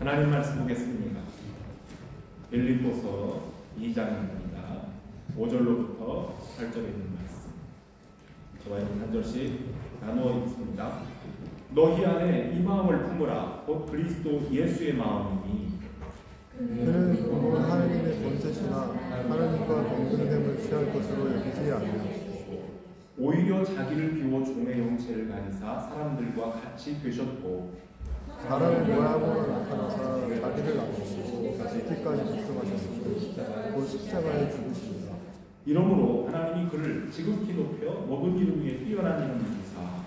하나님 말씀 보겠습니다. 빌립보서 2장입니다. 5절로부터 8절에 있는 말씀. 저와 여러분 한 절씩 나누어 읽습니다. 너희 안에 이 마음을 품으라. 곧 그리스도 예수의 마음이니 그는 곧 하나님의 본체시나 하나님과 동등됨을 취할 것으로 여기지 아니하시고 오히려 자기를 비워 종의 형체를 가지사 사람들과 같이 되셨고 사람의 모양으로 나타나사 자기를 낮추시고 죽기까지 복종하셨으니 곧 십자가에 죽으십니다. 이러므로 하나님이 그를 지극히 높여 모든 이름 위에 뛰어난 이름을 주사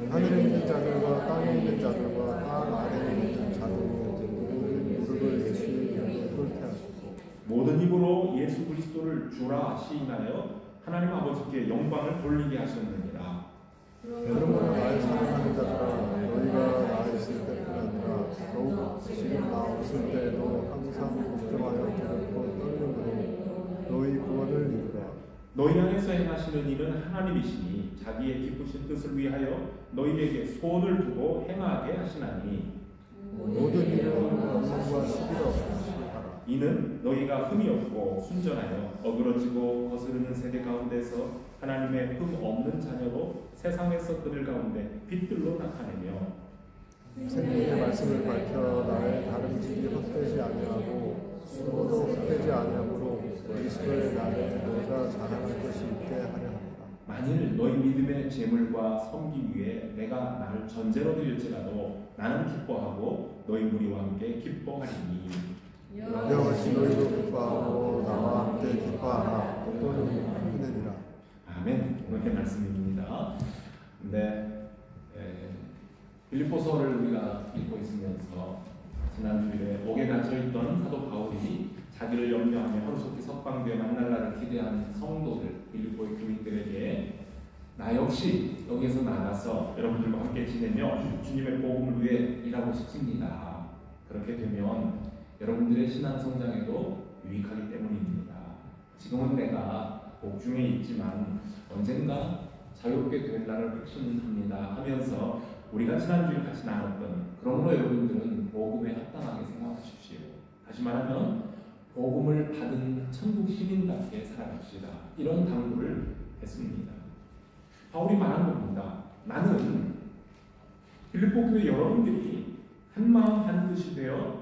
하늘에 있는 자들과 땅에 있는 자들과 땅 아래에 있는 자들의 무릎을 예수의 이름으로 꿇게 하시고 모든 입으로 예수 그리스도를 주라 시인하여 하나님 아버지께 영광을 돌리게 하셨느니라. 그러므로 나의 사랑하는 자들아 너희가 나 있을 때뿐 아니라 더욱 지금 나 없을 때에도 항상 걱정하여 두렵고 떨림으로 너희 구원을 이루라. 너희 안에서 행하시는 일은 하나님이시니 자기의 기쁘신 뜻을 위하여 너희에게 소원을 두고 행하게 하시나니 모든 일은 원망과 시기가 없이 하라. 이는 너희가 흠이 없고 순전하여 어그러지고 거스르는 세대 가운데서 하나님의 흠 없는 자녀로 세상에서 그들 가운데 빛들로 나타내며 생명의 말씀을 밝혀 나의 다름질이 헛되지 아니하고 수고도 헛되지 아니하므로 그리스도의 날에 너희가 자랑할 것이 있게 하려 합니다. 만일 너희 믿음의 재물과 섬기 위해 내가 나를 전제로 드릴지라도 나는 기뻐하고 너희 무리와 함께 기뻐하리니 너희와 같이 너희도 기뻐하고 나와 함께 기뻐하라. 너희는 힘내리라. 아멘. 오늘의 말씀입니다. 빌립보서를 우리가 읽고 있으면서 지난주에 옥에 갇혀있던 사도 바울이 자기를 염려하며 하루속히 석방되어 만날 날을 기대하는 성도들, 빌립보의 교민들에게 나 역시 여기에서 나가서 여러분들과 함께 지내며 주님의 복음을 위해 일하고 싶습니다. 그렇게 되면 여러분들의 신앙 성장에도 유익하기 때문입니다. 지금은 내가 복중에 있지만 언젠가 자유롭게 될 날을 확신합니다 하면서 우리가 지난주에 같이 나눴던 그러므로 여러분들은 복음에 합당하게 생각하십시오. 다시 말하면 복음을 받은 천국 시민답게 살아갑시다. 이런 당부를 했습니다. 바울이 말한 겁니다. 나는 빌립보 교회 여러분들이 한마음 한뜻이 되어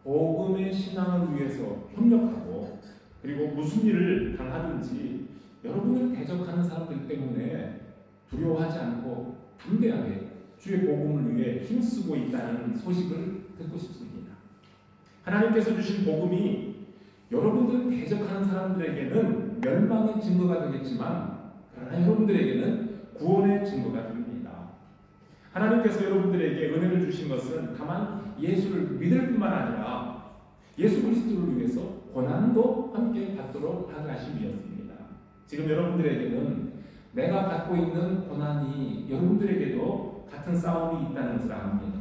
복음의 신앙을 위해서 협력하고 그리고 무슨 일을 당하든지 여러분을 대적하는 사람들 때문에 두려워하지 않고 담대하게 주의 복음을 위해 힘쓰고 있다는 소식을 듣고 싶습니다. 하나님께서 주신 복음이 여러분들 대적하는 사람들에게는 멸망의 증거가 되겠지만 그러나 여러분들에게는 구원의 증거가 됩니다. 하나님께서 여러분들에게 은혜를 주신 것은 다만 예수를 믿을 뿐만 아니라 예수 그리스도를 위해서 고난도 함께 받도록 하게 하심이었습니다. 지금 여러분들에게는 내가 받고 있는 고난이 여러분들에게도 같은 싸움이 있다는 것을 압니다.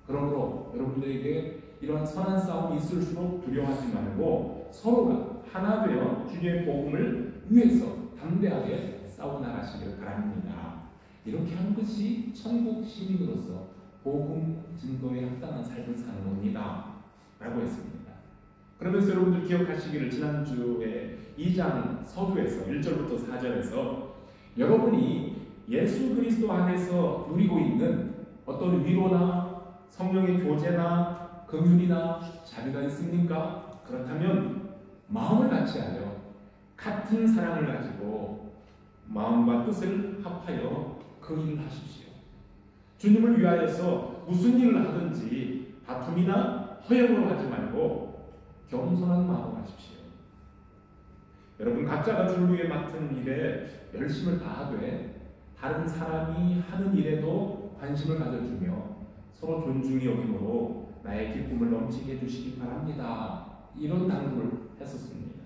그러므로 여러분들에게 이런 선한 싸움이 있을수록 두려워하지 말고 서로가 하나 되어 주님의 복음을 위해서 담대하게 싸워나가시길 바랍니다. 이렇게 한 것이 천국 시민으로서 복음 증거에 합당한 삶을 사는 겁니다. 라고 했습니다. 그러면서 여러분들 기억하시기를 지난주에 2장 서두에서 1절부터 4절에서 여러분이 예수 그리스도 안에서 누리고 있는 어떤 위로나 성령의 교제나 긍휼이나 자비가 있습니까? 그렇다면 마음을 같이하여 같은 사랑을 가지고 마음과 뜻을 합하여 그 일을 하십시오. 주님을 위하여서 무슨 일을 하든지 다툼이나 허영으로 하지 말고 겸손한 마음으로 하십시오. 여러분 각자가 주를 위해 맡은 일에 열심을 다하되 다른 사람이 하는 일에도 관심을 가져주며 서로 존중히 여김으로 나의 기쁨을 넘치게 해주시기 바랍니다. 이런 당부를 했었습니다.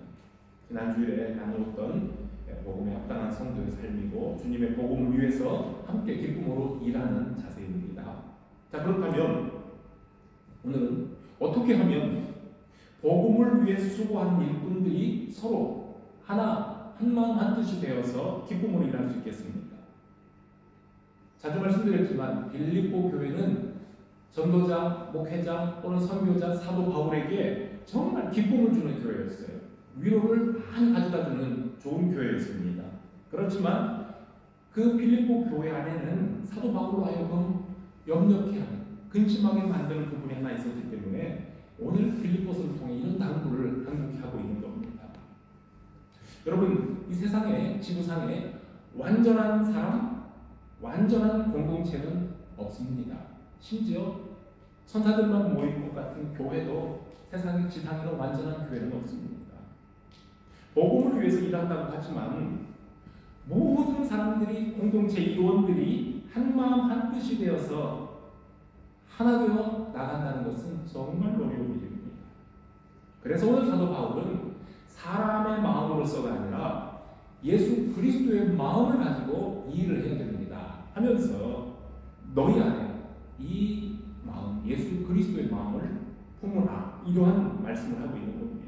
지난주에 나누었던 복음에 합당한 성도의 삶이고 주님의 복음을 위해서 함께 기쁨으로 일하는 자세입니다. 자, 그렇다면 오늘은 어떻게 하면 복음을 위해 수고하는 일꾼들이 서로 한마음 한뜻이 되어서 기쁨으로 일할 수 있겠습니까? 자주 말씀드렸지만 빌립보 교회는 전도자, 목회자 또는 선교자, 사도 바울에게 정말 기쁨을 주는 교회였어요. 위로를 많이 가져다주는 좋은 교회였습니다. 그렇지만 그 필립보 교회 안에는 사도 바울로 하여금 염려케하는, 근심하게 만드는 부분이 하나 있었기 때문에 오늘 필립보서를 통해 이런 당부를 한국히 하고 있는 겁니다. 여러분, 이 세상에, 지구상에 완전한 사람, 완전한 공동체는 없습니다. 심지어 천사들만 모일 것 같은 교회도 세상의 지상에는 완전한 교회는 없습니다. 복음을 위해서 일한다고 하지만 모든 사람들이, 공동체 일원들이 한마음 한뜻이 되어서 하나 되어 나간다는 것은 정말 어려운 일입니다. 그래서 오늘 사도 바울은 사람의 마음으로서가 아니라 예수 그리스도의 마음을 가지고 이 일을 해야 됩니다 하면서 너희 안에 이 마음, 예수 그리스도의 마음을 품으라, 이러한 말씀을 하고 있는 겁니다.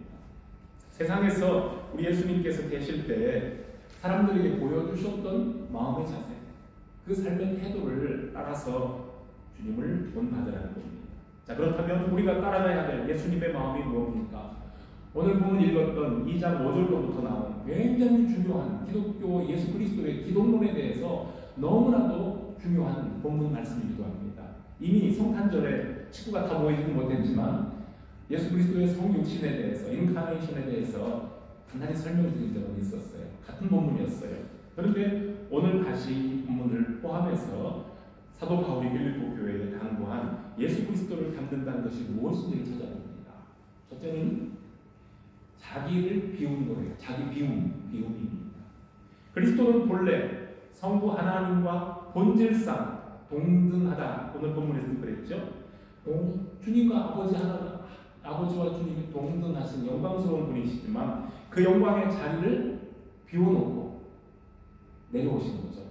세상에서 우리 예수님께서 계실 때 사람들에게 보여주셨던 마음의 자세, 그 삶의 태도를 따라서 주님을 본받으라는 겁니다. 자, 그렇다면 우리가 따라가야 될 예수님의 마음이 무엇입니까? 오늘 본문 읽었던 2장 5절로부터 나온 굉장히 중요한 기독교 예수 그리스도의 기독론에 대해서 너무나도 중요한 본문 말씀이기도 합니다. 이미 성탄절에 식구가 다 모이지는 못했지만 예수 그리스도의 성육신에 대해서, 인카네이션에 대해서 간단히 설명드린 적은 있었어요. 같은 본문이었어요. 그런데 오늘 다시 이 본문을 포함해서 사도 바울이 필립보 교회에 당부한 예수 그리스도를 닮는다는 것이 무엇인지를 찾아봅니다. 첫째는 자기를 비우는 거예요. 자기 비움입니다. 그리스도는 본래 성부 하나님과 본질상 동등하다. 오늘 본문에서 그랬죠. 주님과 아버지와 주님이 동등하신 영광스러운 분이시지만 그 영광의 자리를 비워놓고 내려오신 거죠.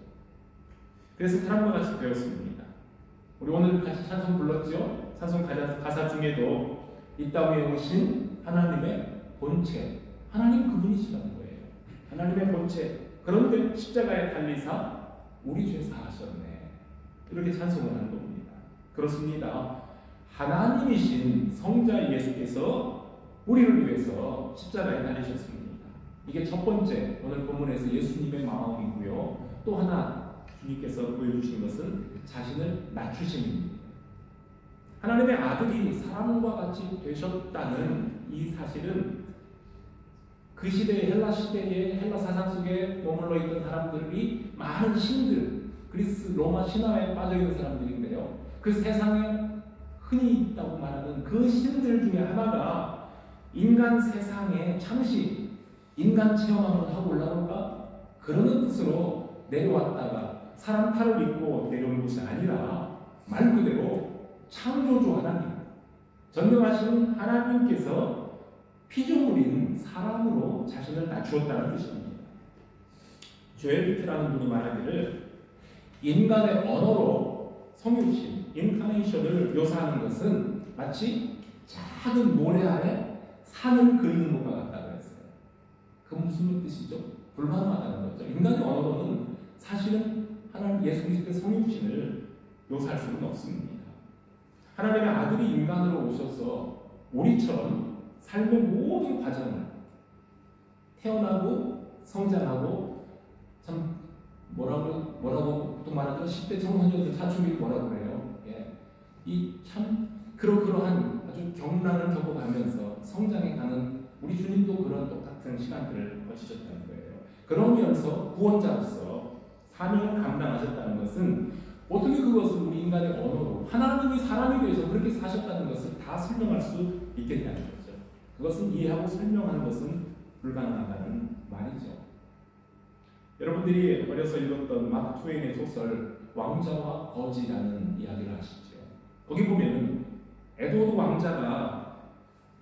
그래서 사람과 같이 되었습니다. 우리 오늘 같이 찬송 불렀죠? 찬송 가사 중에도 이 땅에 오신 하나님의 본체, 하나님 그분이시라는 거예요. 하나님의 본체. 그런데 십자가에 달리사 우리 죄 사하셨네. 이렇게 찬송을 하는 겁니다. 그렇습니다. 하나님이신 성자 예수께서 우리를 위해서 십자가에 달리셨습니다. 이게 첫 번째 오늘 본문에서 예수님의 마음이고요. 또 하나 주님께서 보여주신 것은 자신을 낮추심입니다. 하나님의 아들이 사람과 같이 되셨다는 이 사실은 그 시대의 헬라 시대의 헬라 사상 속에 머물러 있던 사람들이 많은 신들, 그리스 로마 신화에 빠져 있는 사람들인데요. 그 세상에 흔히 있다고 말하는 그 신들 중에 하나가 인간 세상에 잠시 인간 체험 한번 하고 올라올까? 그러는 뜻으로 내려왔다가 사람 탈을 입고 내려온 것이 아니라 말 그대로 창조주 하나님, 전능하신 하나님께서 피조물인 사람으로 자신을 낮추었다는 뜻입니다. 조엘 비트라는 분이 말하기를 인간의 언어로 성육신, 인카네이션을 묘사하는 것은 마치 작은 모래 아래 산을 그리는 것과 같다고 했어요. 그 무슨 뜻이죠? 불가능하다는 거죠. 인간의 언어로는 사실은 하나님 예수 그리스도의 성육신을 묘사할 수는 없습니다. 하나님의 아들이 인간으로 오셔서 우리처럼 삶의 모든 과정을 태어나고 성장하고 참 뭐라고 보통 말하던 10대 청소년들 사춘기 뭐라고 그래요? 예. 이 참 그러한 아주 경란을 겪어가면서 성장해가는 우리 주님도 그런 똑같은 시간들을 거치셨다는 거예요. 그러면서 구원자로서 사명을 감당하셨다는 것은 어떻게 그것을 우리 인간의 언어로 하나님이 사람이 되어서 그렇게 사셨다는 것을 다 설명할 수 있겠냐는 거죠. 그것은 이해하고 설명하는 것은 불가능하다는 말이죠. 여러분들이 어려서 읽었던 마크 트웨인의 소설 왕자와 거지라는 이야기를 아시죠? 거기 보면 에드워드 왕자가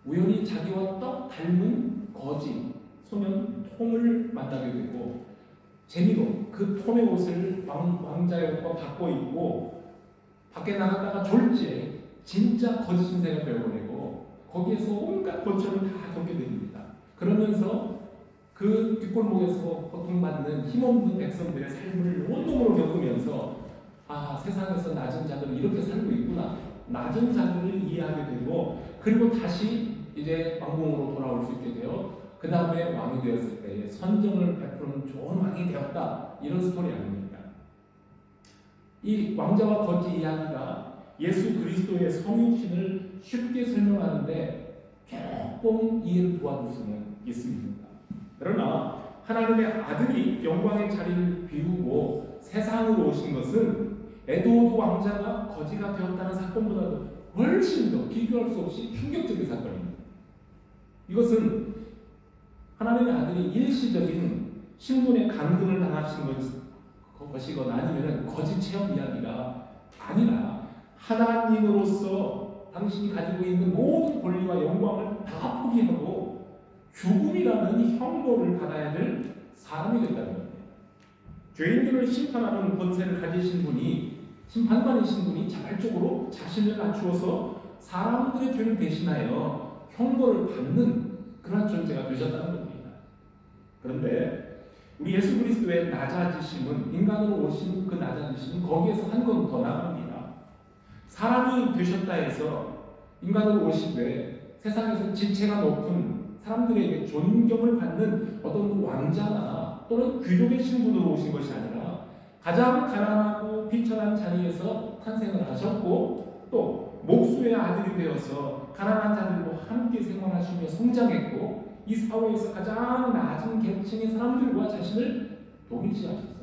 우연히 자기와 똑 닮은 거지 소년 톰을 만나게 되고 재미로 그 톰의 옷을 왕자의 옷과 바꿔 입고 밖에 나갔다가 졸지에 진짜 거짓 신세가 되어버리고 거기에서 온갖 고초를 다 겪게 됩니다. 그러면서 그 뒷골목에서 고통받는 힘없는 백성들의 삶을 온몸으로 겪으면서 아, 세상에서 낮은 자들은 이렇게 살고 있구나. 낮은 자기를 이해하게 되고, 그리고 다시 이제 왕궁으로 돌아올 수 있게 되어 그 다음에 왕이 되었을 때에 선정을 베푸는 좋은 왕이 되었다, 이런 스토리 아닙니까? 이 왕자와 거지 이야기가 예수 그리스도의 성육신을 쉽게 설명하는데 조금 이해를 도와줄 수는 있습니다. 그러나 하나님의 아들이 영광의 자리를 비우고 세상으로 오신 것은 에드워드 왕자가 거지가 되었다는 사건보다도 훨씬 더 비교할 수 없이 충격적인 사건입니다. 이것은 하나님의 아들이 일시적인 신분의 강등을 당하신 것이거나 아니면 거짓 체험 이야기가 아니라 하나님으로서 당신이 가지고 있는 모든 권리와 영광을 다 포기하고 죽음이라는 형벌을 받아야 될 사람이 됐다는 겁니다. 죄인들을 심판하는 권세를 가지신 분이, 심판관이신 분이 자발적으로 자신을 낮추어서 사람들의 죄를 대신하여 형벌을 받는 그런 존재가 되셨다는 겁니다. 그런데 우리 예수 그리스도의 낮아지심은, 인간으로 오신 그 낮아지심은 거기에서 한 건 더 나갑니다. 사람이 되셨다 해서 인간으로 오시되 세상에서 지체가 높은 사람들에게 존경을 받는 어떤 왕자나 또는 귀족의 신분으로 오신 것이 아니라 가장 가난하고 비천한 자리에서 탄생을 하셨고, 또 목수의 아들이 되어서 가난한 자들과 함께 생활하시며 성장했고, 이 사회에서 가장 낮은 계층의 사람들과 자신을 동일시하셨어요.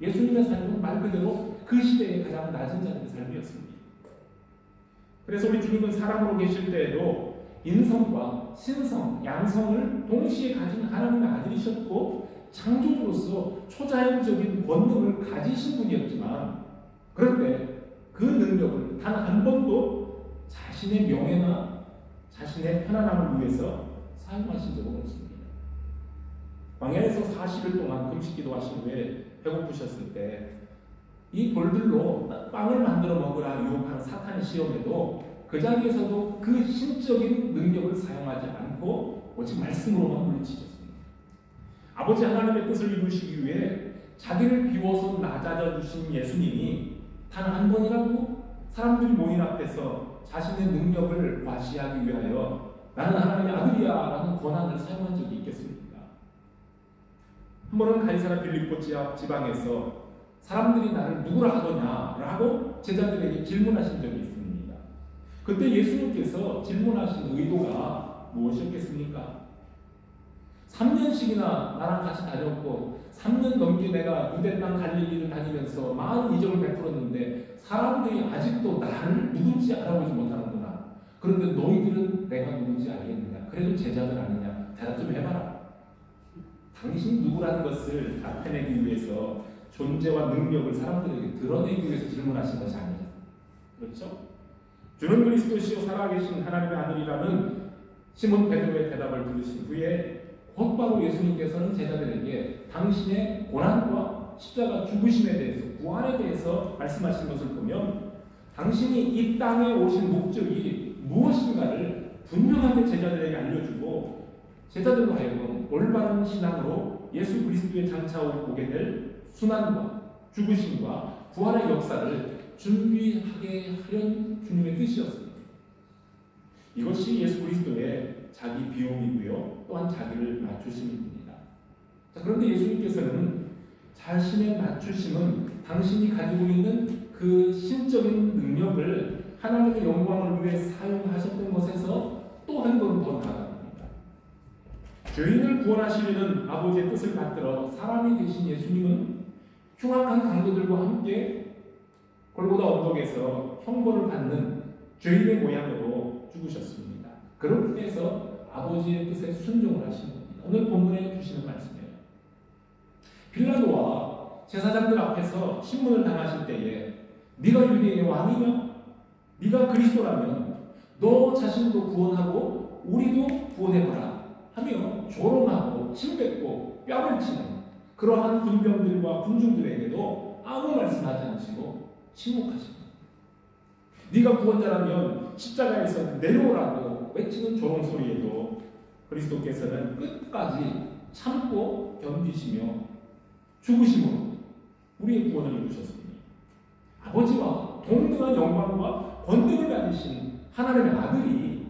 예수님의 삶은 말 그대로 그 시대의 가장 낮은 자들의 삶이었습니다. 그래서 우리 주님은 사람으로 계실 때에도 인성과 신성, 양성을 동시에 가진 하나님의 아들이셨고 창조주로서 초자연적인 권능을 가지신 분이었지만, 그런데 그 능력을 단 한 번도 자신의 명예나 자신의 편안함을 위해서 사용하신 적은 없습니다. 광야에서 40일 동안 금식 기도하신 후에 배고프셨을 때 이 돌들로 빵을 만들어 먹으라 유혹하는 사탄의 시험에도 그 자리에서도 그 신적인 능력을 사용하지 않고 오직 말씀으로만 물리치셨습니다. 아버지 하나님의 뜻을 이루시기 위해 자기를 비워서 낮아져 주신 예수님이 단 한 번이라도 사람들이 모인 앞에서 자신의 능력을 과시하기 위하여 나는 하나님의 아들이야 라는 권한을 사용한 적이 있겠습니까? 한 번은 가이사랴 빌립보 지방에서 사람들이 나를 누구라 하더냐 라고 제자들에게 질문하신 적이 있습니다. 그때 예수님께서 질문하신 의도가 무엇이었겠습니까? 3년씩이나 나랑 같이 다녔고 3년 넘게 내가 유대 땅 갈릴리를 다니면서 많은 이적을 베풀었는데 사람들이 아직도 나를 누군지 알아보지 못하는구나. 그런데 너희들은 내가 누군지 알겠느냐? 그래도 제자들 아니냐? 대답 좀 해봐라. 당신 누구라는 것을 나타내기 위해서 존재와 능력을 사람들에게 드러내기 위해서 질문하신 것이 아니죠. 그렇죠? 주는 그리스도시요 살아계신 하나님의 아들이라는 시몬 베드로의 대답을 들으신 후에 곧바로 예수님께서는 제자들에게 당신의 고난과 십자가 죽으심에 대해서, 부활에 대해서 말씀하신 것을 보면 당신이 이 땅에 오신 목적이 무엇인가를 분명하게 제자들에게 알려주고 제자들로 하여금 올바른 신앙으로 예수 그리스도의 장차 오게 될 순환과 죽으심과 부활의 역사를 준비하게 하려는 주님의 뜻이었습니다. 이것이 예수 그리스도의 자기 비움이고요, 또한 자기를 낮추심입니다. 자, 그런데 예수님께서는 자신의 낮추심은 당신이 가지고 있는 그 신적인 능력을 하나님의 영광을 위해 사용하셨던 것에서 또 한 걸음 더 나아갑니다. 죄인을 구원하시려는 아버지의 뜻을 받들어 사람이 되신 예수님은 흉악한 강도들과 함께 골고다 언덕에서 형벌을 받는 죄인의 모양으로 죽으셨습니다. 그렇게 해서 아버지의 뜻에 순종을 하신 겁니다. 오늘 본문에 주시는 말씀이에요. 빌라도와 제사장들 앞에서 신문을 당하실 때에 네가 유대인의 왕이냐? 네가 그리스도라면 너 자신도 구원하고 우리도 구원해보라 하며 조롱하고 침뱉고 뺨을 치는 그러한 군병들과 군중들에게도 아무 말씀하지 않으시고 침묵하십니다. 네가 구원자라면 십자가에서 내려오라고 외치는 조롱 소리에도 그리스도께서는 끝까지 참고 견디시며 죽으심으로 우리의 구원을 이루셨습니다. 아버지와 동등한 영광과 권능을 가진 되신 하나님의 아들이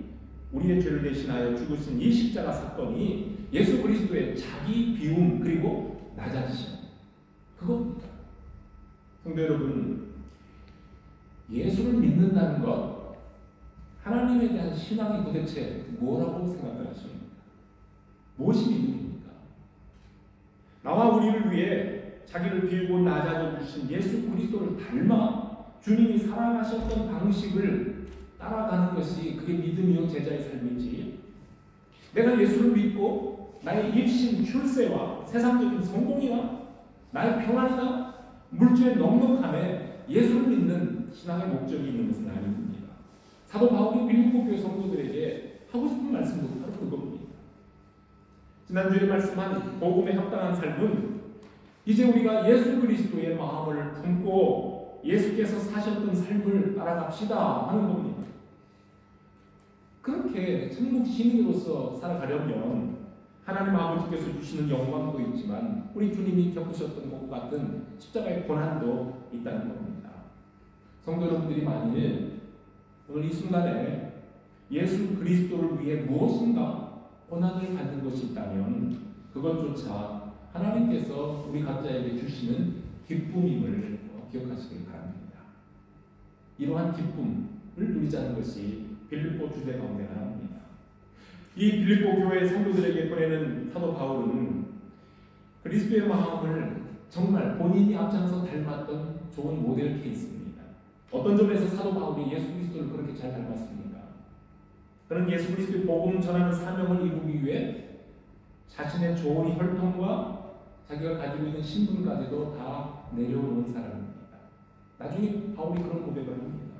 우리의 죄를 대신하여 죽으신 이 십자가 사건이 예수 그리스도의 자기 비움 그리고 낮아지심 그겁니다. 성도 여러분, 예수를 믿는다는 것, 하나님에 대한 신앙이 도대체 뭐라고 생각하십니까? 무엇이 믿음입니까? 나와 우리를 위해 자기를 빌고 낮아져 주신 예수 그리스도를 닮아 주님이 사랑하셨던 방식을 따라가는 것이 그게 믿음이요 제자의 삶이지, 내가 예수를 믿고 나의 입신 출세와 세상적인 성공이나 나의 평안이나 물질의 넉넉함에 예수를 믿는 신앙의 목적이 있는 것은 아닙니다. 사도 바울이 빌립보 교회 성도들에게 하고 싶은 말씀도 바로 그겁니다. 지난주에 말씀한 복음에 합당한 삶은 이제 우리가 예수 그리스도의 마음을 품고 예수께서 사셨던 삶을 따라갑시다 하는 겁니다. 그렇게 천국 시민으로서 살아가려면 하나님 아버지께서 주시는 영광도 있지만 우리 주님이 겪으셨던 것과 같은 십자가의 고난도 있다는 겁니다. 성도 여러분들이 만일 오늘 이 순간에 예수 그리스도를 위해 무엇인가 고난을 받는 것이 있다면 그것조차 하나님께서 우리 각자에게 주시는 기쁨임을 기억하시길 바랍니다. 이러한 기쁨을 누리자는 것이 빌립보 주제 가운데 하나입니다. 이 빌립보 교회 성도들에게 보내는 사도 바울은 그리스도의 마음을 정말 본인이 앞장서 닮았던 좋은 모델 케이스입니다. 어떤 점에서 사도 바울이 예수 그리스도를 그렇게 잘 닮았습니까? 그는 예수 그리스도의 복음 전하는 사명을 이루기 위해 자신의 좋은 혈통과 자기가 가지고 있는 신분까지도 다 내려오는 사람입니다. 나중에 바울이 그런 고백을 합니다.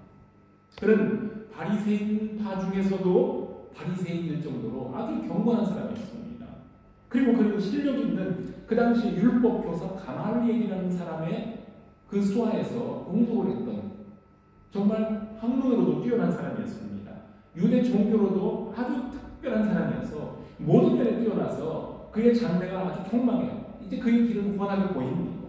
그는 바리새인파 중에서도 바리새인일 정도로 아주 경건한 사람이었습니다. 그리고 그는 실력 있는 그 당시 율법 교사 가말리엘이라는 사람의 그 수하에서 공부를 했던 정말 학문으로도 뛰어난 사람이었습니다. 유대 종교로도 아주 특별한 사람이어서 모든 면에 뛰어나서 그의 장래가 아주 총망해요. 이제 그의 길은 훤하게 보입니다.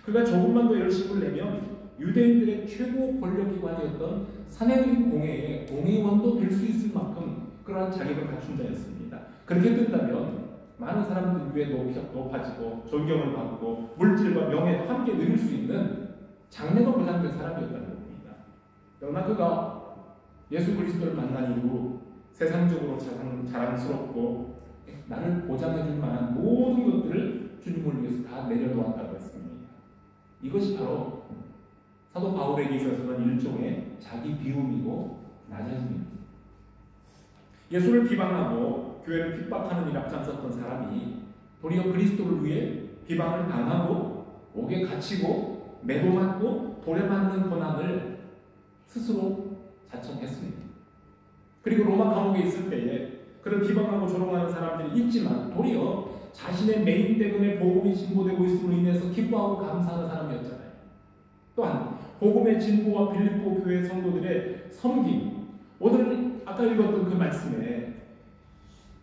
그가 조금만 더 열심을 내면 유대인들의 최고 권력기관이었던 산헤드린 공회의 공회의원도 될 수 있을 만큼 그러한 자격을 갖춘 자였습니다. 그렇게 된다면 많은 사람들 위에 높아지고 존경을 받고 물질과 명예도 함께 누릴 수 있는 장래가 보장된 사람이었다는 겁니다. 그러나 그가 예수 그리스도를 만난 이후 세상적으로 자랑스럽고 나를 보장해줄 만한 모든 것들을 주님을 위해서 다 내려놓았다고 했습니다. 이것이 바로 사도 바울에게 있어서는 일종의 자기 비움이고 낮아짐입니다. 예수를 비방하고 교회를 핍박하는 일 앞장섰던 사람이 도리어 그리스도를 위해 비방을 당하고 옥에 갇히고 매도맞고 도래맞는 고난을 스스로 자청했습니다. 그리고 로마 감옥에 있을 때에 그를 비방하고 조롱하는 사람들이 있지만 도리어 자신의 매인 때문에 복음이 진보되고 있음으로 인해서 기뻐하고 감사하는 사람이었잖아요. 또한 복음의 진보와 빌립보 교회 성도들의 섬김, 오늘 아까 읽었던 그 말씀에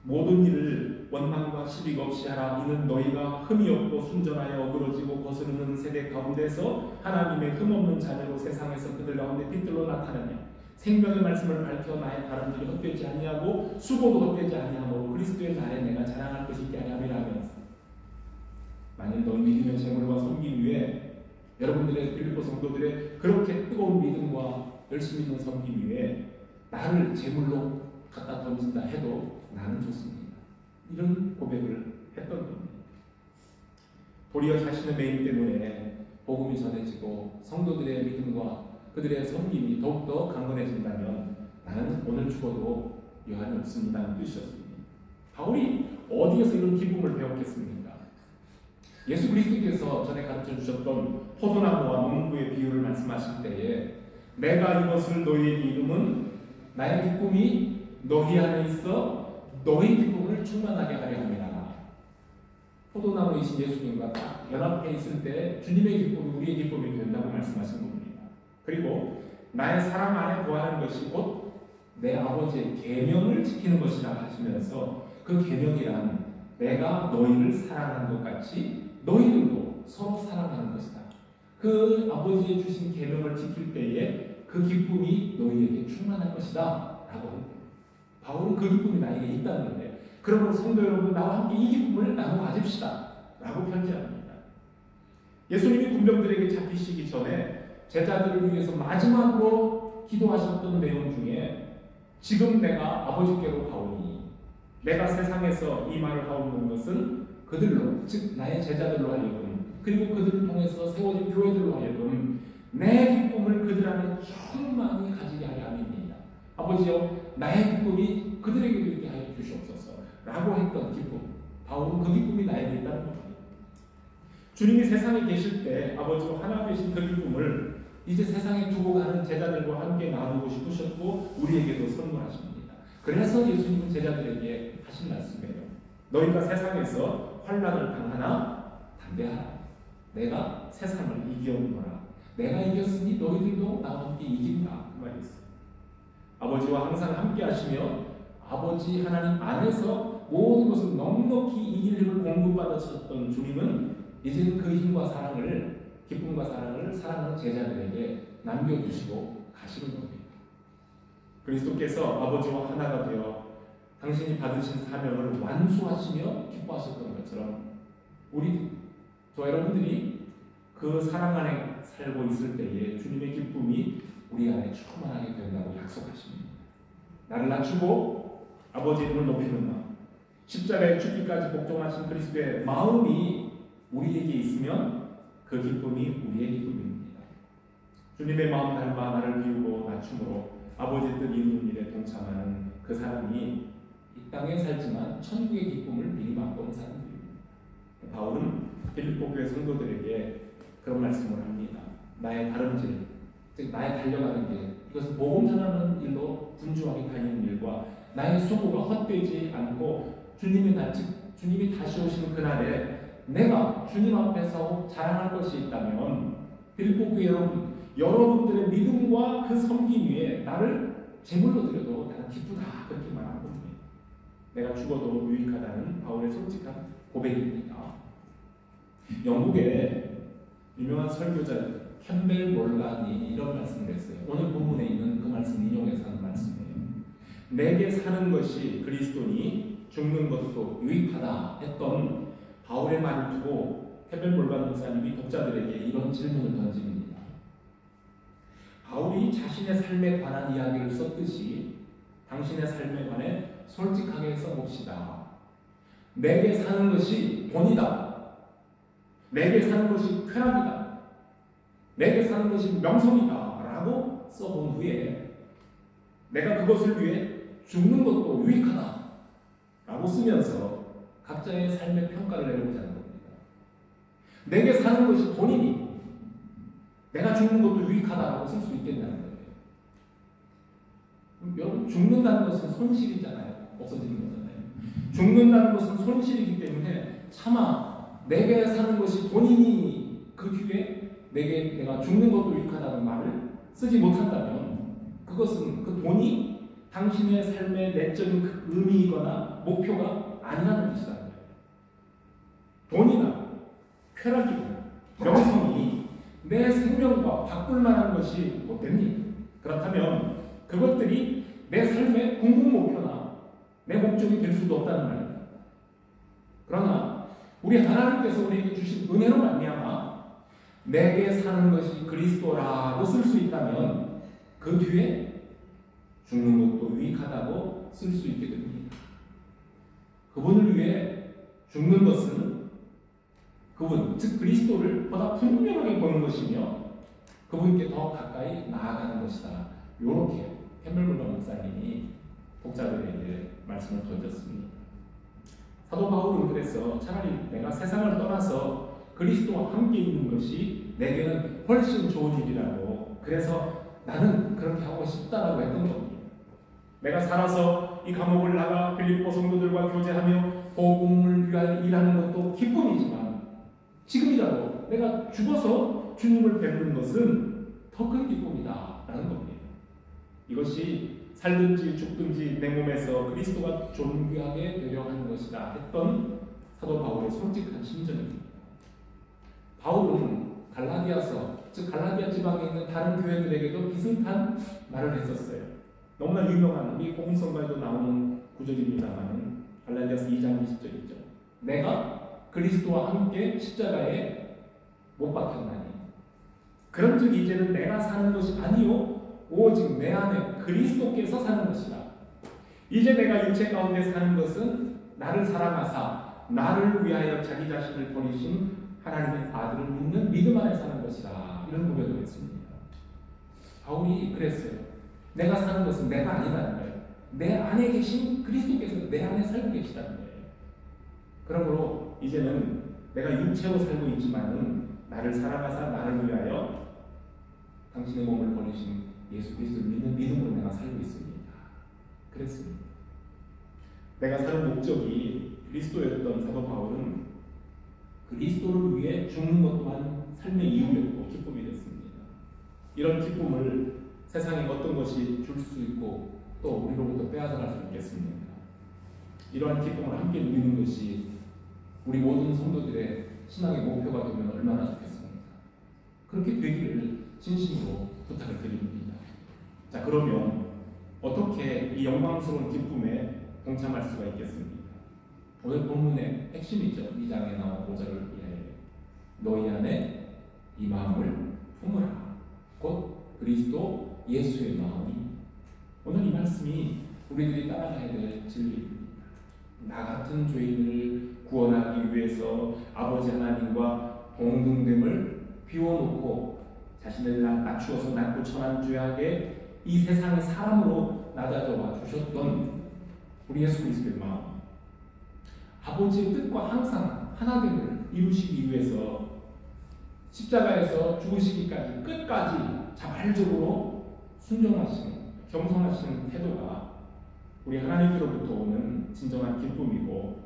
모든 일을 원망과 시비 없이 하라. 이는 너희가 흠이 없고 순전하여 어그러지고 거스르는 세대 가운데서 하나님의 흠없는 자녀로 세상에서 그들 가운데 빛들로 나타나며 생명의 말씀을 밝혀 나의 발음들이 헛되지 아니하고 수고도 헛되지 아니하므로 그리스도의 날에 내가 자랑할 것이 있게 하리라 하면서, 만일 너희 믿음의 재물과 섬김 위에 여러분들의 빌립보 성도들의 그렇게 뜨거운 믿음과 열심히 있는 섬김 위에 나를 제물로 갖다 던진다 해도 나는 좋습니다. 이런 고백을 했던 겁니다. 도리어 자신의 매임 때문에 복음이 전해지고 성도들의 믿음과 그들의 섬김이 더욱더 강건해진다면 나는 오늘 죽어도 여한이 없습니다는 뜻이었습니다. 바울이 어디에서 이런 기쁨을 배웠겠습니까? 예수 그리스도께서 전에 가르쳐 주셨던 포도나무와 농부의 비유를 말씀하실 때에 내가 이것을 너희에게 이름은 나의 기쁨이 너희 안에 있어 너희 기쁨을 충만하게 하려 함이라. 포도나무이신 예수님과 딱 연합해 있을 때 주님의 기쁨이 우리의 기쁨이 된다고 말씀하신 겁니다. 그리고 나의 사랑 안에 거하는 것이 곧 내 아버지의 계명을 지키는 것이라 하시면서 그 계명이란 내가 너희를 사랑하는 것 같이 너희들도 서로 사랑하는 것이다. 그 아버지의 주신 계명을 지킬 때에 그 그 기쁨이 너희에게 충만할 것이다 라고 합니다. 바울은 그 기쁨이 나에게 있다는 건데, 그러므로 성도 여러분, 나와 함께 이 기쁨을 나눠 가집시다 라고 편지합니다. 예수님이 군병들에게 잡히시기 전에 제자들을 위해서 마지막으로 기도하셨던 내용 중에, 지금 내가 아버지께로 가오니 내가 세상에서 이 말을 하오는 것은 그들로, 즉 나의 제자들로 하여금, 그리고 그들을 통해서 세워진 교회들로 하여금 내 기쁨을 그들 안에 충만히 가지게 하려 함입니다. 아버지여, 나의 기쁨이 그들에게도 있게 하여 주시옵소서 라고 했던 기쁨, 바울은 그 기쁨이 나에게 있다는 겁니다. 주님이 세상에 계실 때 아버지와 하나 되신 그 기쁨을 이제 세상에 두고 가는 제자들과 함께 나누고 싶으셨고 우리에게도 선물하십니다. 그래서 예수님은 제자들에게 하신 말씀이에요. 너희가 세상에서 환난을 당하나 담대하라. 내가 세상을 이겨오노라. 내가 이겼으니 너희들도 나와 함께 이긴다. 그 말이 있어요. 아버지와 항상 함께 하시며 아버지 하나님 안에서 모든 것을 넉넉히 이길 힘을 공급받으셨던 주님은 이제는 그 힘과 사랑을, 기쁨과 사랑을 사랑하는 제자들에게 남겨주시고 가시는 겁니다. 그리스도께서 아버지와 하나가 되어 당신이 받으신 사명을 완수하시며 기뻐하셨던 것처럼 저 여러분들이 그 사랑 안에 살고 있을 때에 주님의 기쁨이 우리 안에 충만하게 된다고 약속하십니다. 나를 낮추고 아버지 이름을 높이는 마음, 십자가에 죽기까지 복종하신 그리스도의 마음이 우리에게 있으면 그 기쁨이 우리의 기쁨입니다. 주님의 마음 닮아 나를 비우고 낮춤으로 아버지 뜻 이루는 일에 동참하는 그 사람이 이 땅에 살지만 천국의 기쁨을 미리 맛보는 사람들입니다. 바울은 빌립보 교회 성도들에게 그런 말씀을 합니다. 나의 다름질, 즉 나의 달려가는 길, 이것은 복음 전하는 일로 분주하게 다니는 일과 나의 수고가 헛되지 않고 주님이 다시 오시는 그날에 내가 주님 앞에서 자랑할 것이 있다면 빌립보 교회 여러분들의 믿음과 그 섬김 위에 나를 제물로 드려도 나는 기쁘다, 그렇게 말하는 겁니다. 내가 죽어도 유익하다는 바울의 솔직한 고백입니다. 영국의 유명한 설교자 캠벨 몰간이 이런 말씀을 했어요. 오늘 본문에 있는 그 말씀 인용해서 하는 말씀이에요. 내게 사는 것이 그리스도니 죽는 것도 유익하다 했던 바울의 말을 두고 캠벨 몰간 목사님이 독자들에게 이런 질문을 던집니다. 바울이 자신의 삶에 관한 이야기를 썼듯이 당신의 삶에 관해 솔직하게 써봅시다. 내게 사는 것이 돈이다. 내게 사는 것이 쾌락이다. 내게 사는 것이 명성이다 라고 써본 후에 내가 그것을 위해 죽는 것도 유익하다 라고 쓰면서 각자의 삶의 평가를 내려보자는 겁니다. 내게 사는 것이 돈이니 내가 죽는 것도 유익하다라고 쓸 수 있겠냐는 거예요. 여러분, 죽는다는 것은 손실이잖아요. 없어지는 거잖아요. 죽는다는 것은 손실이기 때문에 차마 내게 사는 것이 돈이니 그 뒤에 내가 죽는 것도 유익하다는 말을 쓰지 못한다면 그것은 그 돈이 당신의 삶의 내적인 그 의미이거나 목표가 아니라는 뜻이라는 거예요. 돈이나 쾌락이나 명성이 내 생명과 바꿀 만한 것이 못 됩니까? 그렇다면 그것들이 내 삶의 궁극 목표나 내 목적이 될 수도 없다는 말입니다. 그러나 우리 하나님께서 우리에게 주신 은혜로 말미암아 내게 사는 것이 그리스도라고 쓸 수 있다면 그 뒤에 죽는 것도 유익하다고 쓸 수 있게 됩니다. 그분을 위해 죽는 것은 그분, 즉 그리스도를 보다 분명하게 보는 것이며 그분께 더 가까이 나아가는 것이다. 이렇게 캠벨몰간 목사님이 독자들에게 말씀을 던졌습니다. 사도 바울은 그래서 차라리 내가 세상을 떠나서 그리스도와 함께 있는 것이 내게는 훨씬 좋은 일이라고, 그래서 나는 그렇게 하고 싶다라고 했던 겁니다. 내가 살아서 이 감옥을 나가 빌립보 성도들과 교제하며 복음을 위하여 일하는 것도 기쁨이지만 지금이라도 내가 죽어서 주님을 뵙는 것은 더 큰 기쁨이다라는 겁니다. 이것이 살든지 죽든지 내 몸에서 그리스도가 존귀하게 되려 하는 것이다 했던 사도 바울의 솔직한 심정입니다. 바울은 갈라디아서 즉 갈라디아 지방에 있는 다른 교회들에게도 비슷한 말을 했었어요. 너무나 유명한 우리 복음성가에도 나오는 구절입니다만 갈라디아서 2장 20절이죠. 내가 그리스도와 함께 십자가에 못 박혔나니 그런즉 이제는 내가 사는 것이 아니요 오직 내 안에 그리스도께서 사는 것이라. 이제 내가 육체 가운데 사는 것은 나를 사랑하사 나를 위하여 자기 자신을 버리신 하나님의 아들을 믿는 믿음 안에 사는 것이라. 이런 고백을 했습니다. 바울이 그랬어요. 내가 사는 것은 내가 아니라는 거예요. 내 안에 계신 그리스도께서 내 안에 살고 계시다는 거예요. 그러므로 이제는 내가 육체로 살고 있지만은 나를 사랑하사 나를 위하여 당신의 몸을 버리신 예수 그리스도를 믿는 믿음으로 내가 살고 있습니다. 그랬습니다. 내가 사는 목적이 그리스도였던 사도 바울은 그리스도를 위해 죽는 것 또한 삶의 이유였고 기쁨이 됐습니다. 이런 기쁨을 세상에 어떤 것이 줄 수 있고 또 우리로부터 빼앗아갈 수 있겠습니까? 이러한 기쁨을 함께 누리는 것이 우리 모든 성도들의 신앙의 목표가 되면 얼마나 좋겠습니까? 그렇게 되기를 진심으로 부탁을 드립니다. 자, 그러면 어떻게 이 영광스러운 기쁨에 동참할 수가 있겠습니까? 오늘 본문의 핵심이죠. 2장에 나온 5절을 위하여 너희 안에 이 마음을 품으라. 곧 그리스도 예수의 마음이. 오늘 이 말씀이 우리들이 따라가야 될 진리입니다. 나 같은 죄인을 구원하기 위해서 아버지 하나님과 동등됨을 비워놓고 자신을 낮추어서 낮고 천한 죄악에 이 세상의 사람으로 낮아져 주셨던 우리 예수 그리스도의 마음, 아버지의 뜻과 항상 하나됨을 이루시기 위해서 십자가에서 죽으시기까지 끝까지 자발적으로 순종하시는 겸손하시는 태도가 우리 하나님께로부터 오는 진정한 기쁨이고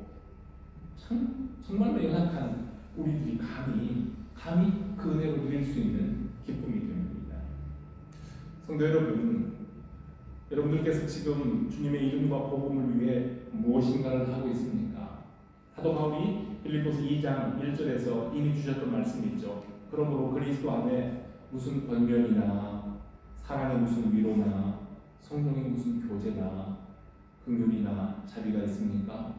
정말로 연약한 우리들이 감히 그 은혜로 누릴 수 있는 기쁨이 됩니다. 성도 여러분, 여러분들께서 지금 주님의 이름과 복음을 위해 무엇인가를 하고 있습니까? 사도 바울이 빌립보서 2장 1절에서 이미 주셨던 말씀이 있죠. 그러므로 그리스도 안에 무슨 권면이나 사랑의 무슨 위로나 성령의 무슨 교제나 긍휼이나 자비가 있습니까?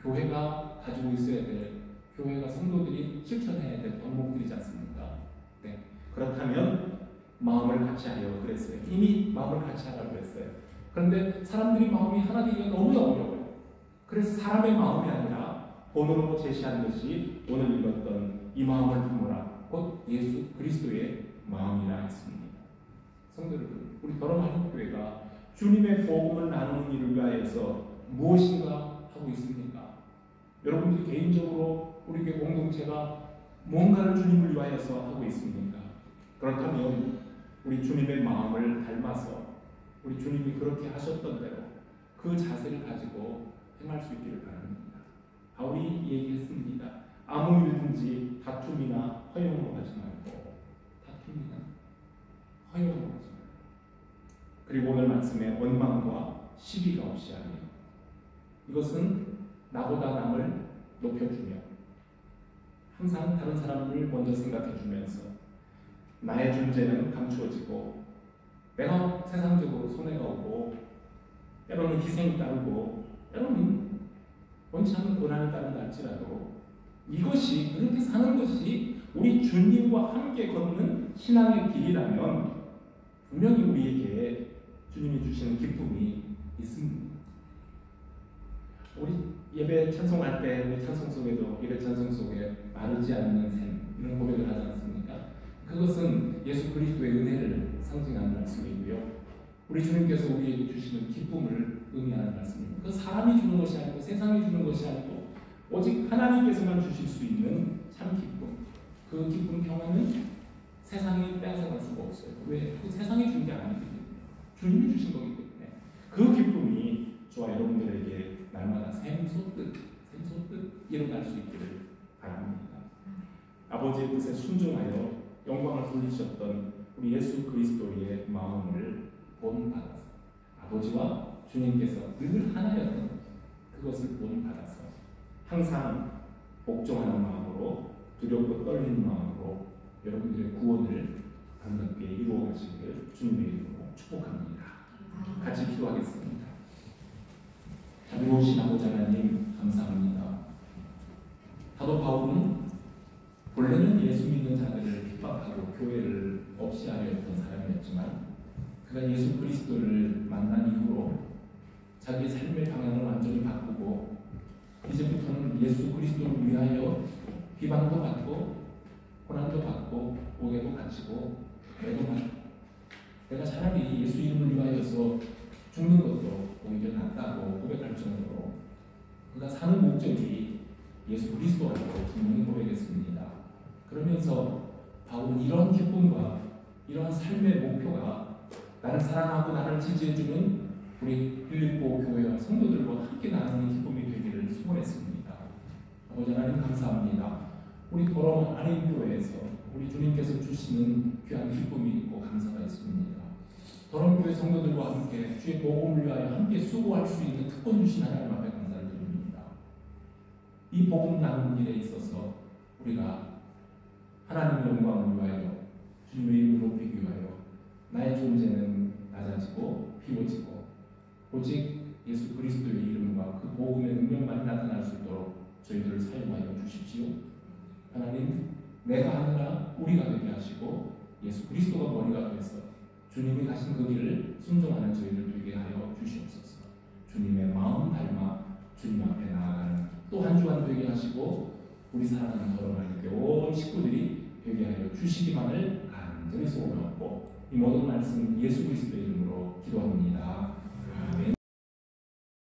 교회가 가지고 있어야 될, 교회가 성도들이 실천해야 될 덕목들이지 않습니까? 네. 그렇다면 마음을 같이 하려고 그랬어요. 이미 마음을 같이 하라고 했어요. 그런데 사람들이 마음이 하나 되기가 너무 어려워요. 그래서 사람의 마음이 아니라 본으로 제시한 것이 오늘 읽었던 이 마음을 품으라. 곧 예수 그리스도의 마음이라 했습니다. 성도 여러분, 우리 더러마한교회가 주님의 복음을 나누는 일을 위하여서 무엇인가 하고 있습니까? 여러분들이 개인적으로 우리 교회 공동체가 뭔가를 주님을 위하여서 하고 있습니까? 그렇다면 우리 주님의 마음을 닮아서 우리 주님이 그렇게 하셨던 대로 그 자세를 가지고 행할 수 있기를 바랍니다. 바울이 얘기했습니다. 아무 일든지 다툼이나 허용으로 하지 말고, 다툼이나 허용으로 하지 말고, 그리고 오늘 말씀에 원망과 시비가 없이 하며, 이것은 나보다 남을 높여주며 항상 다른 사람을 먼저 생각해주면서 나의 존재는 감추어지고 내가 세상적으로 손해가 오고 때로는 희생이 따르고 때로는 원치 않는 고난이 따른다 할지라도 이것이 그렇게 사는 것이 우리 주님과 함께 걷는 신앙의 길이라면 분명히 우리에게 주님이 주시는 기쁨이 있습니다. 우리 예배 찬송할 때 우리 찬송 속에도 예배 찬송 속에 마르지 않는 샘 이런 고백을 하지 않습니까? 그것은 예수 그리스도의 은혜를 상징하는 말씀이고요. 우리 주님께서 우리에게 주시는 기쁨을 의미하는 말씀입니다. 그 사람이 주는 것이 아니고 세상이 주는 것이 아니고 오직 하나님께서만 주실 수 있는 참 기쁨. 그 기쁨 평안은 세상이 빼앗아갈 수가 없어요. 왜? 그 세상이 준 게 아니기 때문에 주님이 주신 거기 때문에 그 기쁨이 저와 여러분들에게 날마다 샘솟듯 일어날 수 있기를 바랍니다. 아버지의 뜻에 순종하여 영광을 돌리셨던 우리 예수 그리스도의 마음을 본받아서 아버지와 주님께서 늘 하나였던 그것을 본받아서 항상 복종하는 마음으로 두렵고 떨리는 마음으로 여러분들의 구원을 반갑게 이루어 가시기를 주님의 이름으로 축복합니다. 같이 기도하겠습니다. 자비로우신 아버지 하나님 감사합니다. 사도 바울은 본래는 예수 믿는 자들을 핍박하고 교회를 없이 하려 했던 사람이었지만 그가 예수 그리스도를 만난 이후로 자기의 삶의 방향을 완전히 바꾸고 이제부터는 예수 그리스도를 위하여 비방도 받고 고난도 받고 옥에도 갇히고 매도 받고 내가 차라리 예수 이름을 위하여서 죽는 것도 오히려 낫다고 고백할 정도로 그가 사는 목적이 예수 그리스도라고 분명히 고백했습니다. 그러면서 바울은 이런 기쁨과 이러한 삶의 목표가 나를 사랑하고 나를 지지해주는 우리 빌립보 교회와 성도들과 함께 나누는 기쁨이 되기를 소원했습니다. 아버지 하나님 감사합니다. 우리 도럼 안인교회에서 우리 주님께서 주시는 귀한 기쁨이 있고 감사가 있습니다. 도럼교회 성도들과 함께 주의 복음을 위하여 함께 수고할 수 있는 특권 주신 하나님 앞에 감사를 드립니다. 이 복음 나누는 일에 있어서 우리가 하나님의 영광을 위하여 주님의 이름을 높이기 위하여 나의 존재는 낮아지고 비워지고 오직 예수 그리스도의 이름과 그 복음의 능력만이 나타날 수 있도록 저희들을 사용하여 주십시오. 하나님, 내가 아니라 우리가 되게 하시고 예수 그리스도가 머리가 되어서 주님이 가신 그 길을 순종하는 저희들 되게 하여 주시옵소서. 주님의 마음 닮아 주님 앞에 나아가는 또 한 주간 되게 하시고 우리 사랑하는 더러운 온 식구들이 되게 하여 주시기만을 간절히 소원하고 이 모든 말씀 예수 그리스도의 이름으로 기도합니다. 아멘.